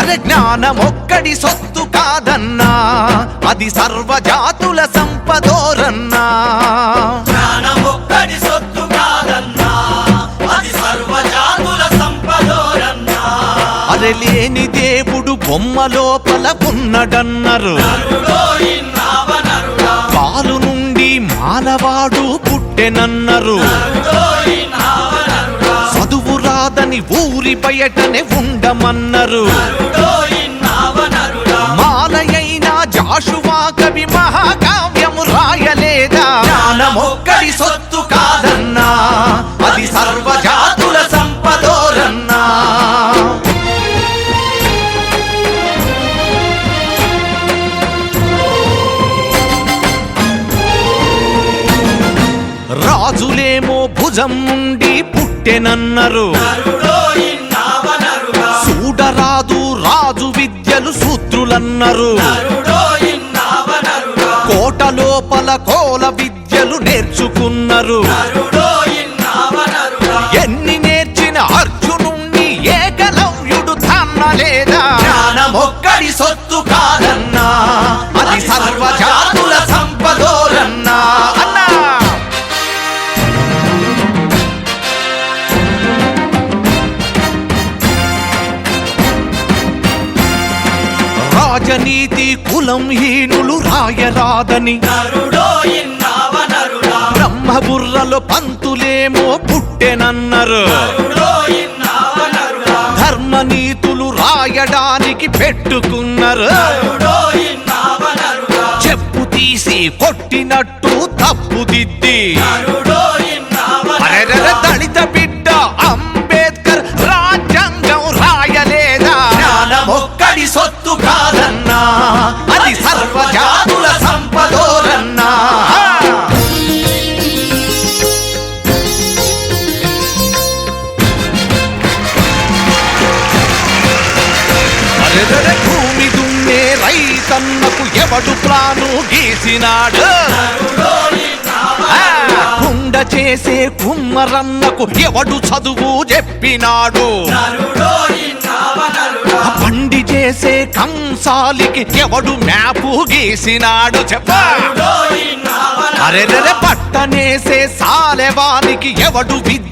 అరే జ్ఞానమొక్కడి సొత్తు కాదన్నా, అది సర్వజాతుల సంపదోరన్నా. జ్ఞానమొక్కడి సొత్తు కాదన్నా, అది సర్వజాతుల సంపదోరన్నా. అరే లేని దేవుడు బొమ్మ లోపల ఉన్నడన్నారు, పాలు నుండి మానవాడు పుట్టెనన్నారు. చదువు రాదని ఊరి బయటనే ఉండమన్నారు. మాలయైన జాషువా కవి మహాకావ్యము రాయలేదా? జ్ఞానమొక్కడి సొత్తు కాదన్నా, అది సర్వజాతుల సంపదోరన్నా. రాజులేమో భుజం నుండి పుట్టెనన్నారు, చూడరాదు రాజు విద్యలు సూత్రులన్నారు. కోట లోపల కోల విద్యలు నేర్చుకున్నారు. ఎన్ని నేర్చిన అర్జునుణ్ణి ఏకలవ్యుడు తన్నలేదా? జ్ఞానమొక్కడి సొత్తు కాదన్నా, అది సర్వజాతుల సంపదోరన్నా. అన్నా రాజనీతి కులం హీనులు రాయరాదని, బ్రహ్మబుర్రలో పంతులేమో పుట్టెనన్నారు. ధర్మనీతులు రాయడానికి పెట్టుకున్నారు. చెప్పు తీసి కొట్టినట్టు తప్పు దిద్ది దళిత బిడ్డ అంబేద్కర్ రాజ్యాంగం రాయలేదా? జ్ఞానమొక్కడి సొత్తు కాదన్నా, అది సర్వజాతుల సంపదోరన్నా. భూమి దున్నే రైతన్నకు ఎవడు ప్లాను గీసినాడు? కుండ చేసే కుమ్మరన్నకు ఎవడు చదువు చెప్పినాడు? బండి చేసే కంసాలికి ఎవడు మ్యాపు గీసినాడు? చెప్ప అరే పట్టనేసే సాలెవానికి ఎవడు విద్య?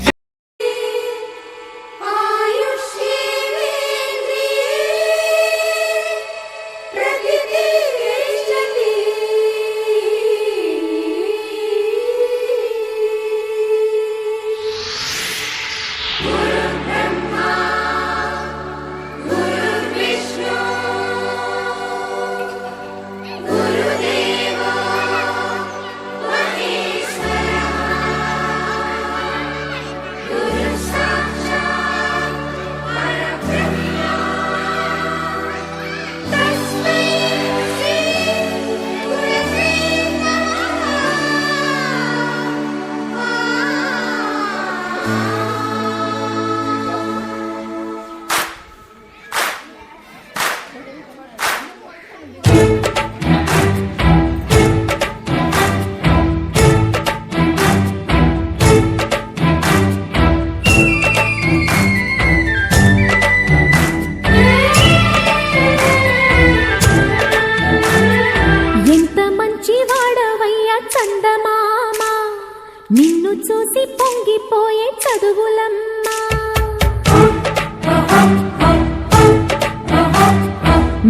నిన్ను చూసి పొంగిపోయే చదువులమ్మా,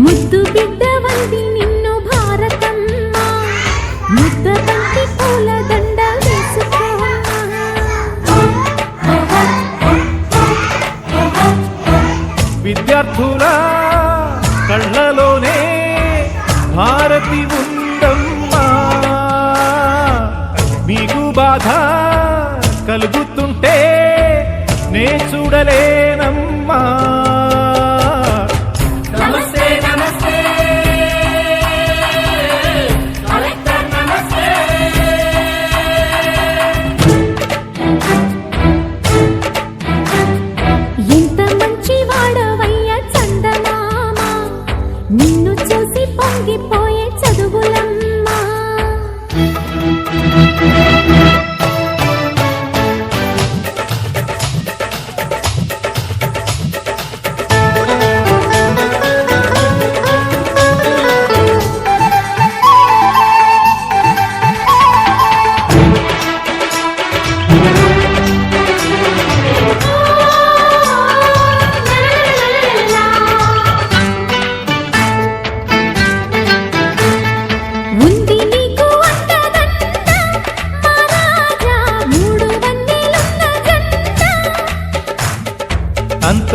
ముద్దు బిడ్డ వంది నిన్ను భారతమ్మా, ముద్ద బంతి పూల దండ వేసుకో. విద్యార్థుల కళ్ళలోనే భారతి ఉందమ్మా, మీకు బాధ కలుగుతుంటే నే చూడలేనమ్మా. నమస్తే నమస్తే కలెక్టర్ నమస్తే. ఎంత మంచి వాడవయ్యా చందమామ, నిన్ను చూసి పొంగిపోయే చదువులమ్మా.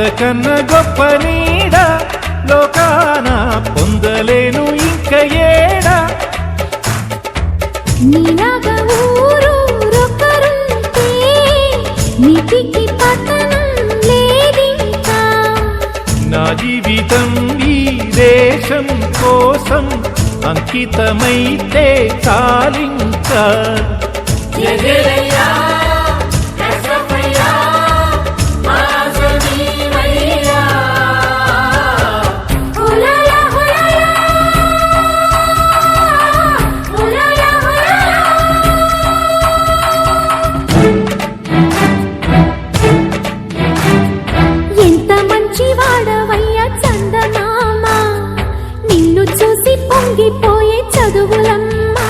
అంతకన్నా గొప్ప నీడ లోకాన పొందలేను ఇంక ఏడా. నీలాగా ఊరూరొక్కరుంటే నీతికి పతనం లేదింకా. నా జీవితం ఈ దేశం కోసం అంకితమైతే చాలింకా. ఎదిరయ్యా కసపయ్యా ఆజనీవయ్యా హులాలా హులాలా హులాలా హులాలా. ఎంత మంచి వాడవయ్యా చందమామ, నిన్ను చూసి పొంగిపోయే చదువులమ్మా.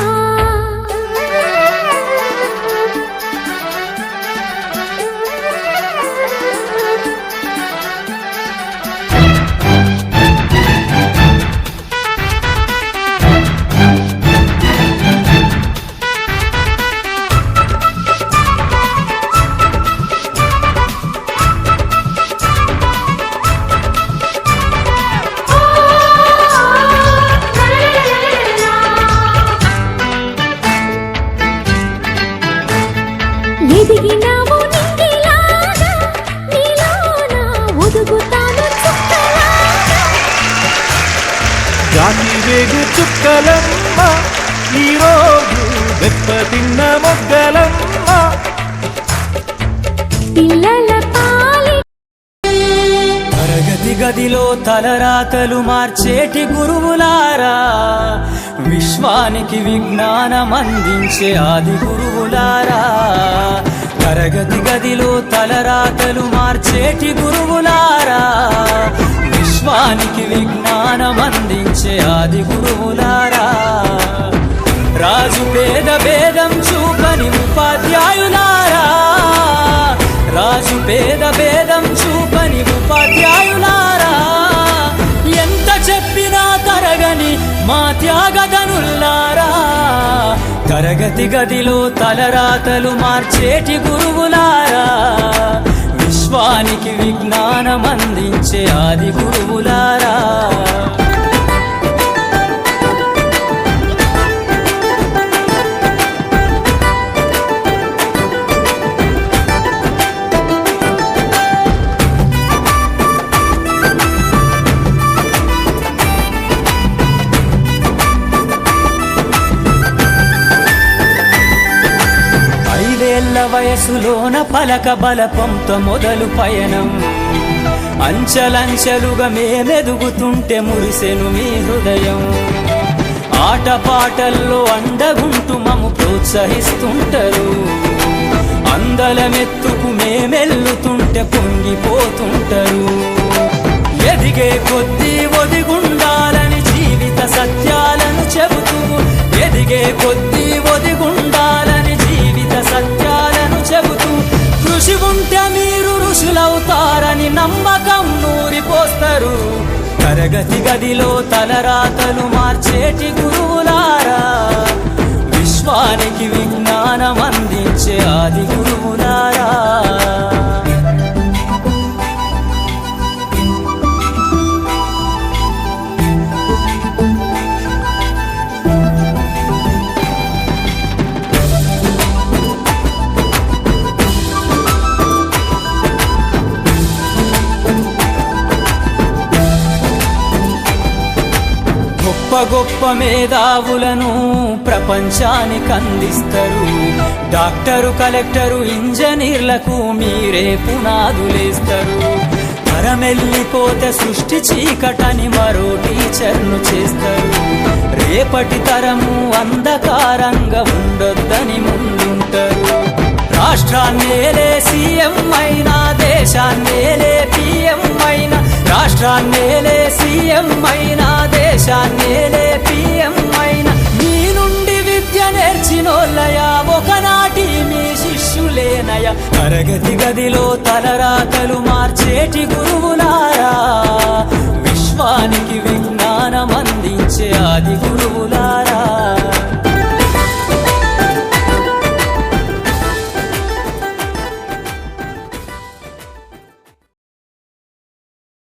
ఎదిగినావు నింగిలాగా, నీలోన ఒదుగుతాను చుక్కలాగా. జాతి వేగు చుక్కలమ్మ, ఈరోజు దెబ్బతిన్న మొగ్గలమ్మ. పిల్లల పాలి తరగతి గదిలో తలరాతలు మార్చేటి గురువులారా, విశ్వానికి విజ్ఞానం అందించే ఆది గురువులారా. తరగతి గదిలో తలరాతలు మార్చేటి గురువులారా, విశ్వానికి విజ్ఞానం అందించే ఆది గురువులారా. రాజు పేద భేదం చూపని ఉపాధ్యాయులారా, రాజు పేద భేదం చూపని ఉపాధ్యాయులారా. ఎంత చెప్పినా తరగని మా త్యాగధనుల్లారా. తరగతి గదిలో తలరాతలు మార్చేటి గురువులారా, విశ్వానికి విజ్ఞానం అందించే ఆది గురువులారా. వయసులోన పలక బలపంతో మొదలు పయనం, అంచలంచెలుగా మేమెదుగుతుంటే మురిసెను మీ హృదయం. ఆటపాటల్లో అండగుంటూ మము ప్రోత్సహిస్తుంటారు, అందలమెత్తుకు మేమెల్లుతుంటే పొంగిపోతుంటారు. ఎదిగే కొద్దీ ఒదిగుండాలని జీవిత సత్యాలను చెబుతూ, ఎదిగే కొద్దీ ఒదిగుండాలని జీవిత సత్యాలను చెబుతూ, కృషి ఉంటే మీరు ఋషులవుతారని నమ్మకం నూరిపోస్తారు. తరగతి గదిలో తలరాతలు మార్చేటి గురువులారా, విశ్వానికి విజ్ఞానం అందించే ఆది గురువులారా. గొప్ప గొప్ప మేధావులను ప్రపంచానికి అందిస్తారు. డాక్టరు, కలెక్టరు, ఇంజనీర్లకు మీరే పునాదులేస్తారు. తరమెల్లిపోతే సృష్టి చీకటని మరో టీచర్ను చేస్తారు. రేపటి తరము అంధకారంగా ఉండొద్దని ముందుంటారు. రాష్ట్రాన్నేలే సీఎం అయినా, దేశాన్నేలే పిఎం అయినా, రాష్ట్రాన్నేలే సీఎం అయినా, దేశాన్నేలే పిఎం అయినా, మీ నుండి విద్య నేర్చినోళ్ళయా ఒకనాటి మీ శిష్యులేనయా. తరగతి గదిలో తలరాతలు మార్చేటి గురువులారా, విశ్వానికి విజ్ఞానం అందించే ఆది గురువులారా.